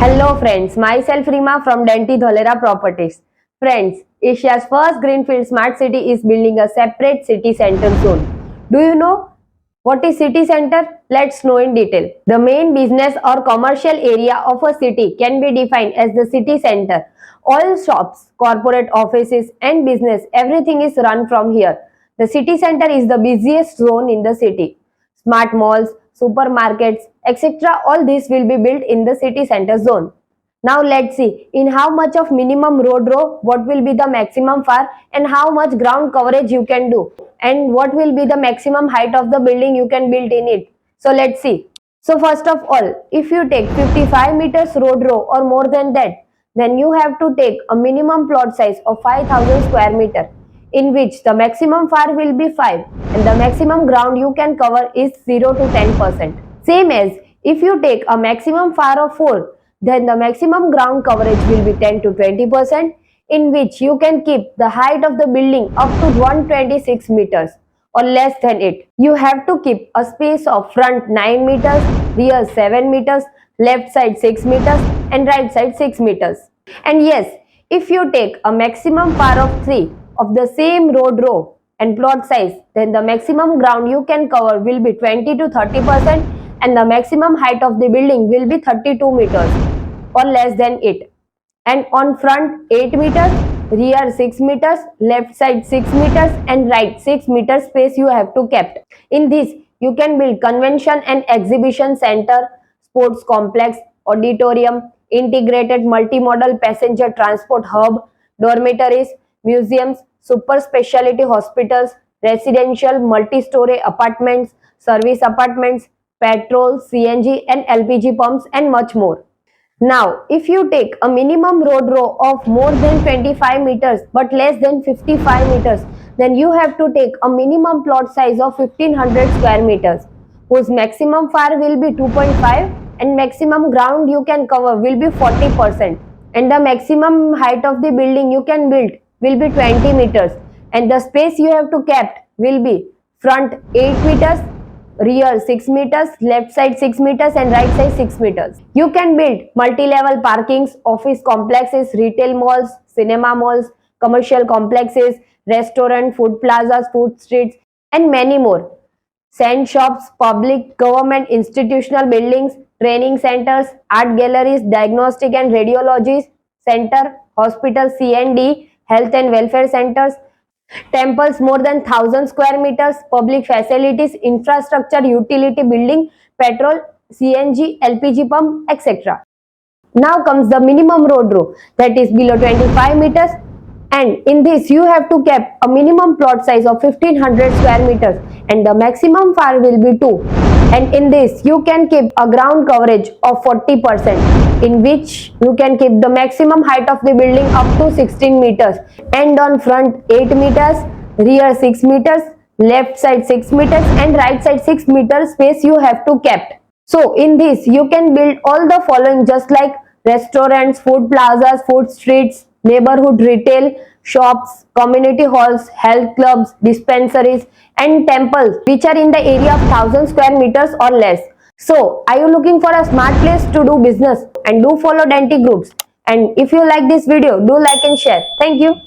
Hello friends, myself Rima from Denti Dholera Properties. Friends, Asia's first greenfield smart city is building a separate city center zone. Do you know what is city center? Let's know in detail. The main business or commercial area of a city can be defined as the city center. All shops, corporate offices and business, everything is run from here. The city center is the busiest zone in the city. Smart malls, supermarkets, etc. All this will be built in the city center zone. Now let's see in how much of minimum road row, what will be the maximum FAR and how much ground coverage you can do and what will be the maximum height of the building you can build in it. So let's see. So first of all, if you take 55 meters road row or more than that, then you have to take a minimum plot size of 5000 square meter in which the maximum FAR will be 5 and the maximum ground you can cover is 0 to 10%. Same as if you take a maximum FAR of 4, then the maximum ground coverage will be 10 to 20% in which you can keep the height of the building up to 126 meters or less than it. You have to keep a space of front 9 meters, rear 7 meters, left side 6 meters and right side 6 meters. And yes, if you take a maximum FAR of 3 of the same road row and plot size, then the maximum ground you can cover will be 20 to 30% and the maximum height of the building will be 32 meters or less than it. And on front 8 meters, rear 6 meters, left side 6 meters and right 6 meters space you have to kept. In this, you can build convention and exhibition center, sports complex, auditorium, integrated multimodal passenger transport hub, dormitories, museums, super specialty hospitals, residential multi-story apartments, service apartments, petrol, CNG and LPG pumps and much more. Now, if you take a minimum road row of more than 25 meters but less than 55 meters, then you have to take a minimum plot size of 1500 square meters, whose maximum FAR will be 2.5 and maximum ground you can cover will be 40%. And the maximum height of the building you can build will be 20 meters and the space you have to kept will be front 8 meters, rear 6 meters, left side 6 meters and right side 6 meters. You can build multi-level parkings, office complexes, retail malls, cinema malls, commercial complexes, restaurant, food plazas, food streets and many more. Sand shops, public, government, institutional buildings, training centers, art galleries, diagnostic and radiology center, hospital C&D, health and welfare centers, temples more than 1000 square meters, public facilities, infrastructure, utility building, petrol, CNG, LPG pump, etc. Now comes the minimum road row that is below 25 meters and in this you have to keep a minimum plot size of 1500 square meters and the maximum FAR will be 2 and in this you can keep a ground coverage of 40% in which you can keep the maximum height of the building up to 16 meters and on front 8 meters, rear 6 meters, left side 6 meters and right side 6 meters space you have to kept. So in this you can build all the following just like restaurants, food plazas, food streets, neighborhood retail, shops, community halls, health clubs, dispensaries and temples which are in the area of 1000 square meters or less. So are you looking for a smart place to do business? And do follow Denti Groups. And if you like this video, do like and share. Thank you.